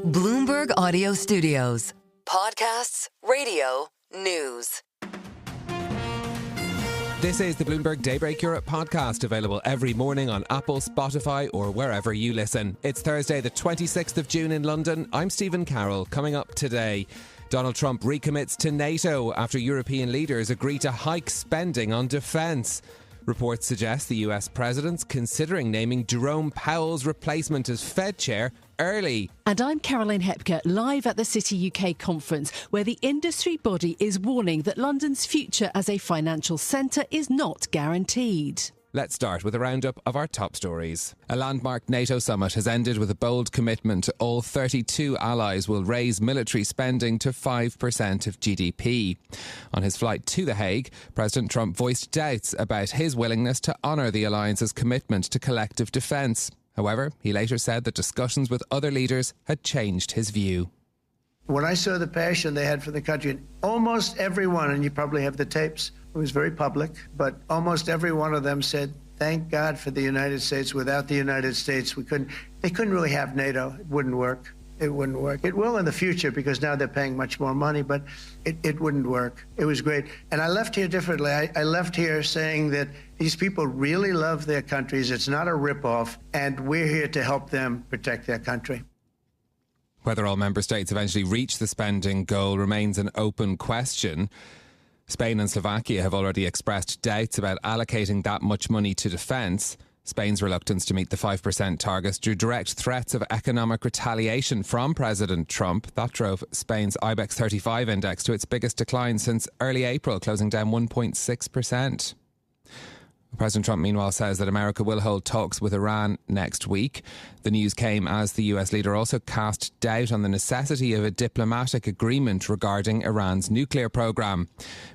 Bloomberg Audio Studios. Podcasts, radio, news. This is the Bloomberg Daybreak Europe podcast, available every morning on Apple, Spotify, or wherever you listen. It's Thursday, the 26th of June in London. I'm Stephen Carroll. Coming up today, Donald Trump recommits to NATO after European leaders agree to hike spending on defence. Reports suggest the US president's considering naming Jerome Powell's replacement as Fed chair early. And I'm Caroline Hepker, live at the City UK conference, where the industry body is warning that London's future as a financial centre is not guaranteed. Let's start with a roundup of our top stories. A landmark NATO summit has ended with a bold commitment. All 32 allies will raise military spending to 5% of GDP. On his flight to The Hague, President Trump voiced doubts about his willingness to honour the alliance's commitment to collective defence. However, he later said that discussions with other leaders had changed his view. When I saw the passion they had for the country, almost everyone, and you probably have the tapes, it was very public, but almost every one of them said, thank God for the United States. Without the United States, they couldn't really have NATO. It wouldn't work. It wouldn't work. It will in the future because now they're paying much more money, but it wouldn't work. It was great. And I left here differently. I left here saying that these people really love their countries. It's not a ripoff, and we're here to help them protect their country. Whether all member states eventually reach the spending goal remains an open question. Spain and Slovakia have already expressed doubts about allocating that much money to defence. Spain's reluctance to meet the 5% target drew direct threats of economic retaliation from President Trump. That drove Spain's IBEX 35 index to its biggest decline since early April, closing down 1.6%. President Trump, meanwhile, says that America will hold talks with Iran next week. The news came as the US leader also cast doubt on the necessity of a diplomatic agreement regarding Iran's nuclear program.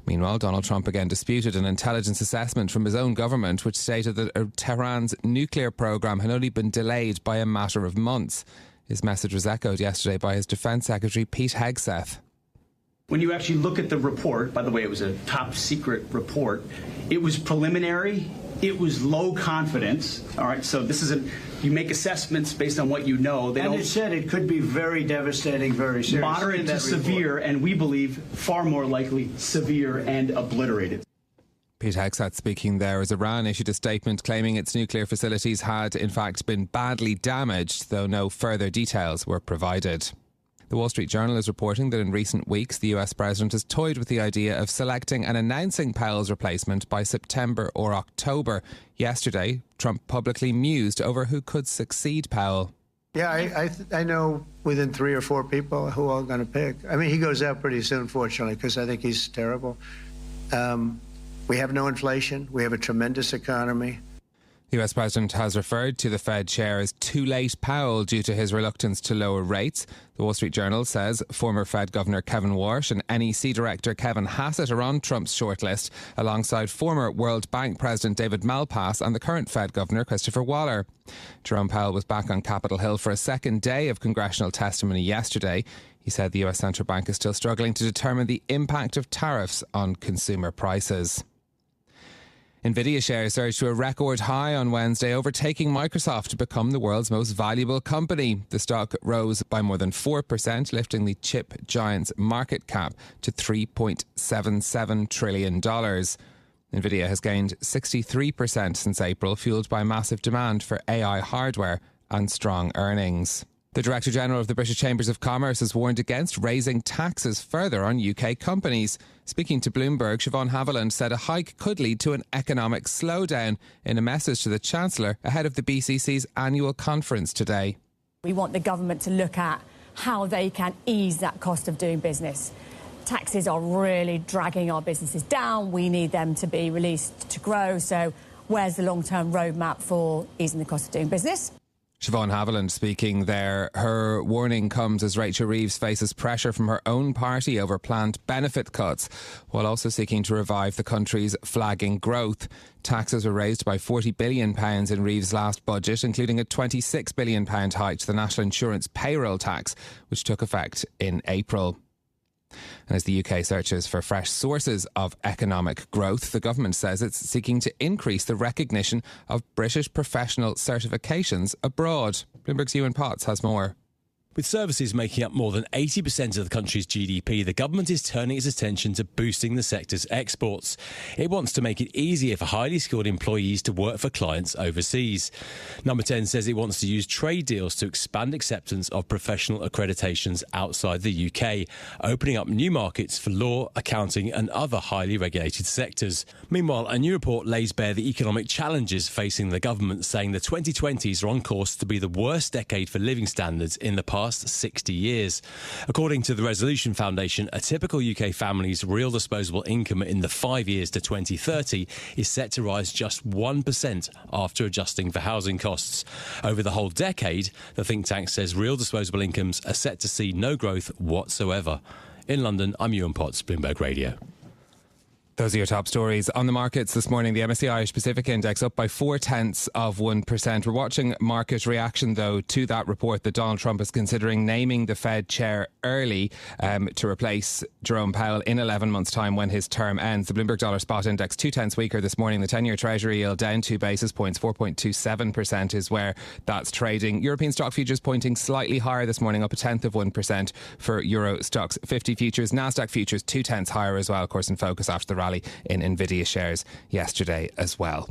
Meanwhile, Donald Trump again disputed an intelligence assessment from his own government, which stated that Tehran's nuclear program had only been delayed by a matter of months. His message was echoed yesterday by his Defense Secretary Pete Hegseth. When you actually look at the report, by the way, it was a top secret report, it was preliminary, it was low confidence. All right, so this is you make assessments based on what you know. It said it could be very devastating, very serious. Moderate to severe, and we believe far more likely severe and obliterated. Pete Hegseth speaking there as Iran issued a statement claiming its nuclear facilities had in fact been badly damaged, though no further details were provided. The Wall Street Journal is reporting that in recent weeks, the US president has toyed with the idea of selecting and announcing Powell's replacement by September or October. Yesterday, Trump publicly mused over who could succeed Powell. Yeah, I know within 3 or 4 people who I'm going to pick. I mean, he goes out pretty soon, fortunately, because I think he's terrible. We have no inflation. We have a tremendous economy. The US president has referred to the Fed chair as too late Powell due to his reluctance to lower rates. The Wall Street Journal says former Fed Governor Kevin Warsh and NEC Director Kevin Hassett are on Trump's shortlist, alongside former World Bank President David Malpass and the current Fed Governor Christopher Waller. Jerome Powell was back on Capitol Hill for a second day of congressional testimony yesterday. He said the US Central Bank is still struggling to determine the impact of tariffs on consumer prices. Nvidia shares surged to a record high on Wednesday, overtaking Microsoft to become the world's most valuable company. The stock rose by more than 4%, lifting the chip giant's market cap to $3.77 trillion. Nvidia has gained 63% since April, fueled by massive demand for AI hardware and strong earnings. The Director General of the British Chambers of Commerce has warned against raising taxes further on UK companies. Speaking to Bloomberg, Siobhan Haviland said a hike could lead to an economic slowdown in a message to the Chancellor ahead of the BCC's annual conference today. We want the government to look at how they can ease that cost of doing business. Taxes are really dragging our businesses down. We need them to be released to grow. So where's the long-term roadmap for easing the cost of doing business? Siobhan Haviland speaking there. Her warning comes as Rachel Reeves faces pressure from her own party over planned benefit cuts, while also seeking to revive the country's flagging growth. Taxes were raised by £40 billion in Reeves' last budget, including a £26 billion hike to the National Insurance payroll tax, which took effect in April. And as the UK searches for fresh sources of economic growth, the government says it's seeking to increase the recognition of British professional certifications abroad. Bloomberg's Ewan Potts has more. With services making up more than 80% of the country's GDP, the government is turning its attention to boosting the sector's exports. It wants to make it easier for highly skilled employees to work for clients overseas. Number 10 says it wants to use trade deals to expand acceptance of professional accreditations outside the UK, opening up new markets for law, accounting and other highly regulated sectors. Meanwhile, a new report lays bare the economic challenges facing the government, saying the 2020s are on course to be the worst decade for living standards in the past 60 years. According to the Resolution Foundation, a typical UK family's real disposable income in the 5 years to 2030 is set to rise just 1% after adjusting for housing costs. Over the whole decade, the think tank says real disposable incomes are set to see no growth whatsoever. In London, I'm Ewan Potts, Bloomberg Radio. Those are your top stories. On the markets this morning, the MSCI Irish Pacific Index up by 0.4%. We're watching market reaction, though, to that report that Donald Trump is considering naming the Fed chair early to replace Jerome Powell in 11 months' time when his term ends. The Bloomberg Dollar Spot Index 0.2 weaker this morning. The 10-year Treasury yield down 2 basis points. 4.27% is where that's trading. European stock futures pointing slightly higher this morning, up 0.1% for Euro Stoxx 50 futures. Nasdaq futures 0.2 higher as well, of course, in focus after the rally in Nvidia shares yesterday as well.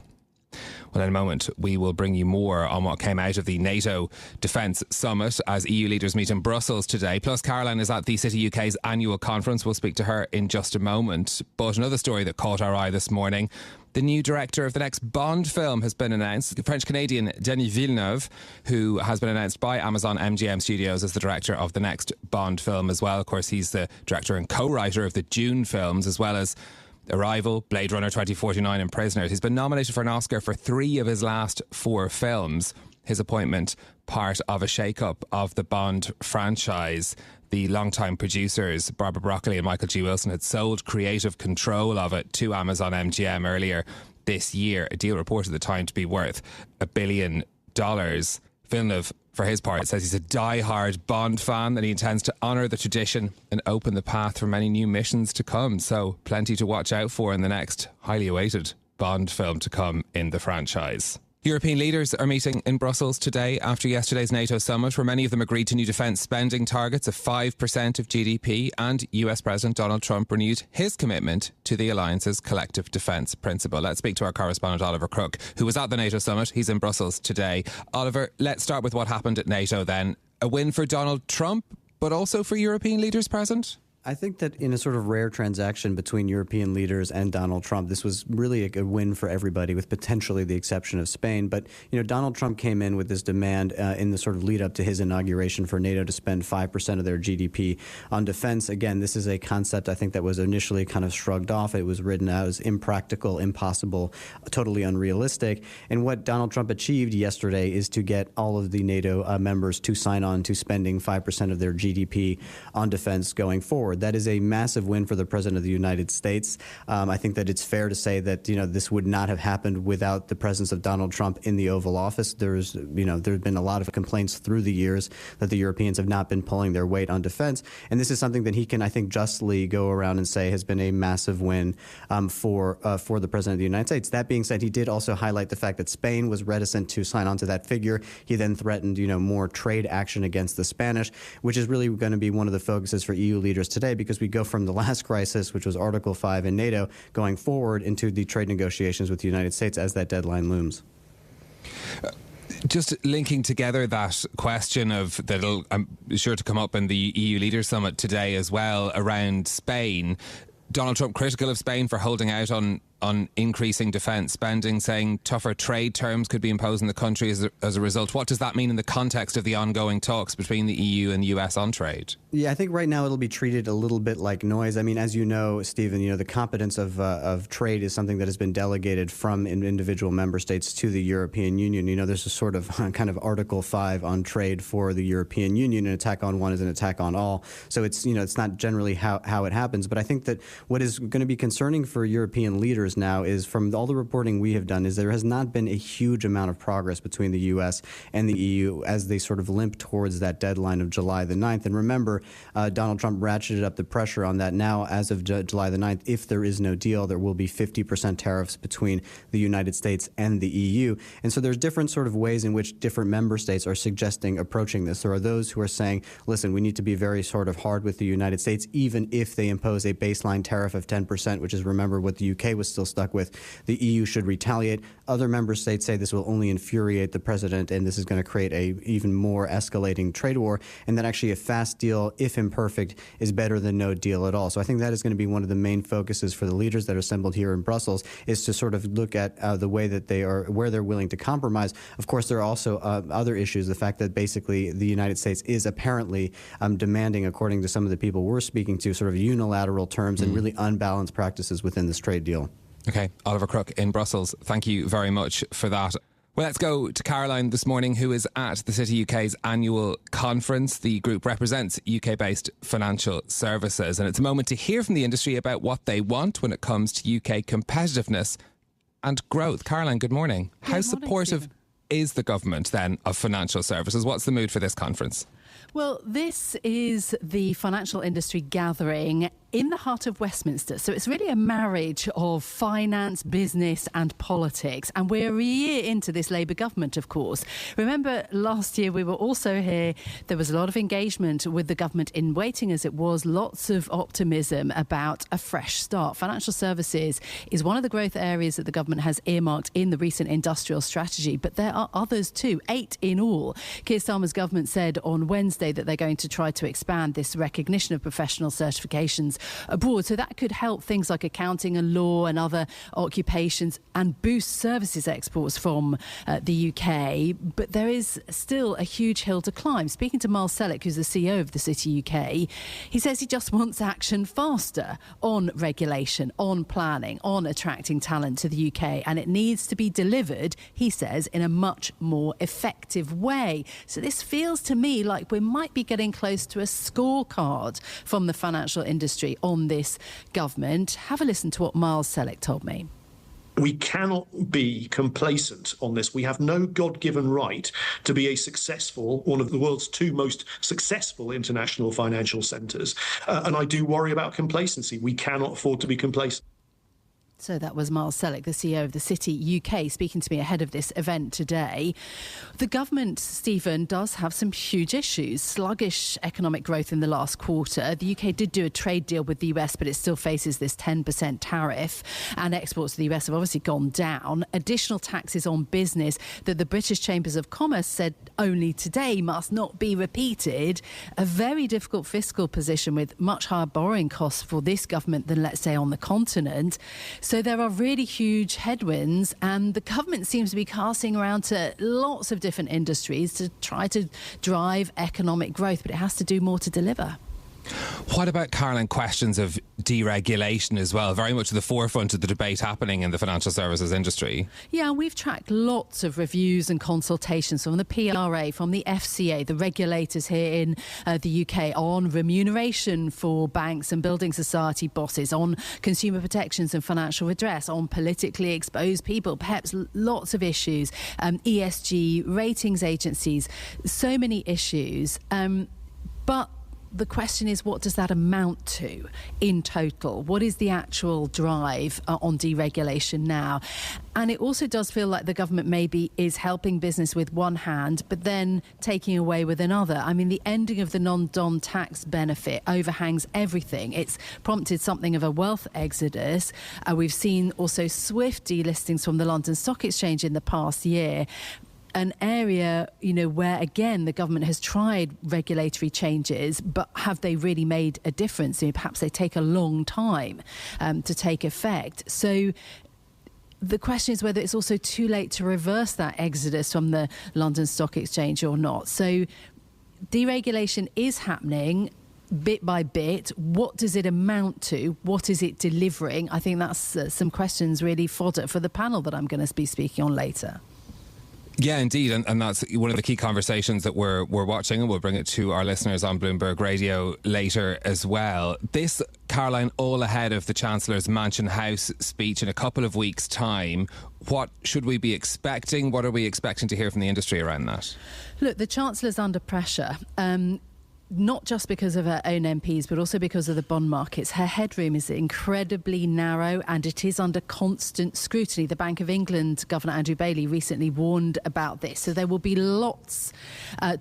Well, in a moment, we will bring you more on what came out of the NATO Defence Summit as EU leaders meet in Brussels today. Plus, Caroline is at the City UK's annual conference. We'll speak to her in just a moment. But another story that caught our eye this morning: the new director of the next Bond film has been announced. The French-Canadian Denis Villeneuve, who has been announced by Amazon MGM Studios as the director of the next Bond film as well. Of course, he's the director and co-writer of the Dune films, as well as Arrival, Blade Runner 2049 and Prisoners. He's been nominated for an Oscar for 3 of his last 4 films. His appointment, part of a shake-up of the Bond franchise. The longtime producers, Barbara Broccoli and Michael G. Wilson, had sold creative control of it to Amazon MGM earlier this year. A deal reported at the time to be worth $1 billion. Villeneuve, for his part, says he's a die-hard Bond fan and he intends to honour the tradition and open the path for many new missions to come. So plenty to watch out for in the next highly awaited Bond film to come in the franchise. European leaders are meeting in Brussels today after yesterday's NATO summit, where many of them agreed to new defence spending targets of 5% of GDP, and US President Donald Trump renewed his commitment to the alliance's collective defence principle. Let's speak to our correspondent Oliver Crook, who was at the NATO summit. He's in Brussels today. Oliver, let's start with what happened at NATO then. A win for Donald Trump, but also for European leaders present? I think that in a sort of rare transaction between European leaders and Donald Trump, this was really a win for everybody, with potentially the exception of Spain. But, Donald Trump came in with this demand in the sort of lead up to his inauguration for NATO to spend 5% of their GDP on defense. Again, this is a concept I think that was initially kind of shrugged off. It was written out as impractical, impossible, totally unrealistic. And what Donald Trump achieved yesterday is to get all of the NATO members to sign on to spending 5% of their GDP on defense going forward. That is a massive win for the President of the United States. I think that it's fair to say that, this would not have happened without the presence of Donald Trump in the Oval Office. There's been a lot of complaints through the years that the Europeans have not been pulling their weight on defense. And this is something that he can, I think, justly go around and say has been a massive win for the President of the United States. That being said, he did also highlight the fact that Spain was reticent to sign on to that figure. He then threatened, more trade action against the Spanish, which is really going to be one of the focuses for EU leaders today, because we go from the last crisis, which was Article 5 in NATO, going forward into the trade negotiations with the United States as that deadline looms. Just linking together that question of that'll, I'm sure to come up in the EU Leaders Summit today as well, around Spain. Donald Trump critical of Spain for holding out on increasing defence spending, saying tougher trade terms could be imposed on the country as a result. What does that mean in the context of the ongoing talks between the EU and the US on trade? Yeah, I think right now it'll be treated a little bit like noise. I mean, as you know, Stephen, the competence of trade is something that has been delegated from individual member states to the European Union. There's a sort of kind of Article 5 on trade for the European Union. An attack on one is an attack on all. So it's, it's not generally how it happens. But I think that what is going to be concerning for European leaders years now is, from all the reporting we have done, is there has not been a huge amount of progress between the U.S. and the EU as they sort of limp towards that deadline of July the 9th. And remember, Donald Trump ratcheted up the pressure on that. Now, as of July the 9th, if there is no deal, there will be 50% tariffs between the United States and the EU. And so there's different sort of ways in which different member states are suggesting approaching this. There are those who are saying, listen, we need to be very sort of hard with the United States, even if they impose a baseline tariff of 10%, which is, remember, what the UK was still stuck with. The EU should retaliate. Other member states say this will only infuriate the president, and this is going to create a even more escalating trade war, and that actually a fast deal, if imperfect, is better than no deal at all. So I think that is going to be one of the main focuses for the leaders that are assembled here in Brussels, is to sort of look at the way that they are, where they're willing to compromise. Of course, there are also other issues. The fact that basically the United States is apparently demanding, according to some of the people we're speaking to, sort of unilateral terms and really unbalanced practices within this trade deal. Okay, Oliver Crook in Brussels, thank you very much for that. Well, let's go to Caroline this morning, who is at the City UK's annual conference. The group represents UK-based financial services, and it's a moment to hear from the industry about what they want when it comes to UK competitiveness and growth. Caroline, good morning. How supportive is the government then of financial services? What's the mood for this conference? Well, this is the financial industry gathering in the heart of Westminster. So it's really a marriage of finance, business and politics. And we're a year into this Labour government, of course. Remember, last year we were also here. There was a lot of engagement with the government in waiting, as it was. Lots of optimism about a fresh start. Financial services is one of the growth areas that the government has earmarked in the recent industrial strategy. But there are others too, 8 in all. Keir Starmer's government said on Wednesday that they're going to try to expand this recognition of professional certifications abroad. So that could help things like accounting and law and other occupations and boost services exports from the UK. But there is still a huge hill to climb. Speaking to Miles Selleck, who's the CEO of the City UK, he says he just wants action faster on regulation, on planning, on attracting talent to the UK. And it needs to be delivered, he says, in a much more effective way. So this feels to me like we might be getting close to a scorecard from the financial industry on this government. Have a listen to what Miles Selleck told me. We cannot be complacent on this. We have no God-given right to be a successful, one of the world's 2 most successful international financial centres. And I do worry about complacency. We cannot afford to be complacent. So that was Miles Selleck, the CEO of the City UK, speaking to me ahead of this event today. The government, Stephen, does have some huge issues. Sluggish economic growth in the last quarter. The UK did do a trade deal with the US, but it still faces this 10% tariff. And exports to the US have obviously gone down. Additional taxes on business that the British Chambers of Commerce said only today must not be repeated. A very difficult fiscal position with much higher borrowing costs for this government than, let's say, on the continent. So there are really huge headwinds, and the government seems to be casting around to lots of different industries to try to drive economic growth, but it has to do more to deliver. What about, Caroline, questions of deregulation as well? Very much at the forefront of the debate happening in the financial services industry. Yeah, we've tracked lots of reviews and consultations from the PRA, from the FCA, the regulators here in the UK, on remuneration for banks and building society bosses, on consumer protections and financial redress, on politically exposed people, perhaps lots of issues, ESG, ratings agencies, so many issues. But the question is, what does that amount to in total? What is the actual drive on deregulation now? And it also does feel like the government maybe is helping business with one hand, but then taking away with another. I mean, the ending of the non-dom tax benefit overhangs everything. It's prompted something of a wealth exodus. We've seen also swift delistings from the London Stock Exchange in the past year. An area, where, again, the government has tried regulatory changes, but have they really made a difference? Perhaps they take a long time to take effect. So the question is whether it's also too late to reverse that exodus from the London Stock Exchange or not. So deregulation is happening bit by bit. What does it amount to? What is it delivering? I think that's some questions really fodder for the panel that I'm going to be speaking on later. Yeah, indeed. And that's one of the key conversations that we're watching, and we'll bring it to our listeners on Bloomberg Radio later as well. This Caroline, all ahead of the Chancellor's Mansion House speech in a couple of weeks' time. What should we be expecting? What are we expecting to hear from the industry around that? Look, the Chancellor's under pressure. Not just because of her own MPs, but also because of the bond markets. Her headroom is incredibly narrow and it is under constant scrutiny. The Bank of England Governor Andrew Bailey recently warned about this. So there will be lots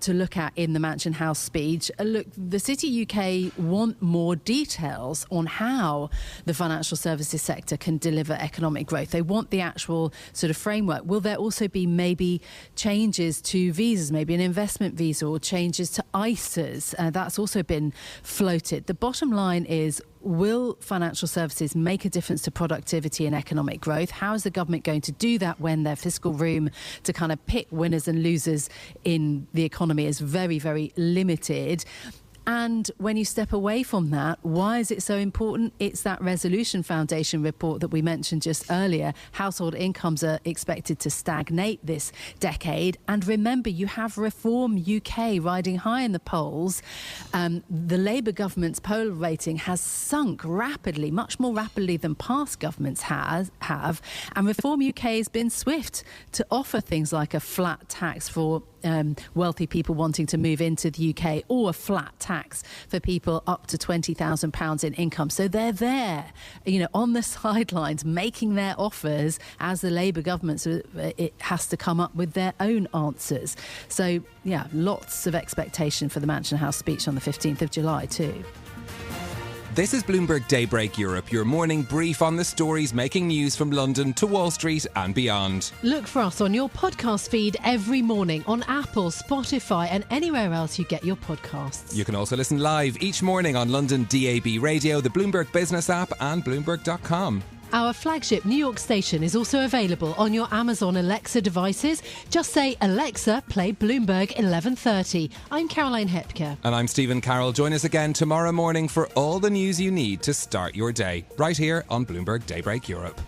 to look at in the Mansion House speech. Look, the City UK want more details on how the financial services sector can deliver economic growth. They want the actual sort of framework. Will there also be maybe changes to visas, maybe an investment visa, or changes to ISAs? That's also been floated. The bottom line is, will financial services make a difference to productivity and economic growth? How is the government going to do that when their fiscal room to kind of pick winners and losers in the economy is very, very limited? And when you step away from that, why is it so important? It's that Resolution Foundation report that we mentioned just earlier. Household incomes are expected to stagnate this decade. And remember, you have Reform UK riding high in the polls. The Labour government's poll rating has sunk rapidly, much more rapidly than past governments have. And Reform UK has been swift to offer things like a flat tax for wealthy people wanting to move into the UK, or a flat tax for people up to £20,000 in income. So they're there, on the sidelines, making their offers as the Labour government it has to come up with their own answers. So, yeah, lots of expectation for the Mansion House speech on the 15th of July too. This is Bloomberg Daybreak Europe, your morning brief on the stories making news from London to Wall Street and beyond. Look for us on your podcast feed every morning on Apple, Spotify and anywhere else you get your podcasts. You can also listen live each morning on London DAB Radio, the Bloomberg Business app and Bloomberg.com. Our flagship New York station is also available on your Amazon Alexa devices. Just say, Alexa, play Bloomberg 1130. I'm Caroline Hepker. And I'm Stephen Carroll. Join us again tomorrow morning for all the news you need to start your day, right here on Bloomberg Daybreak Europe.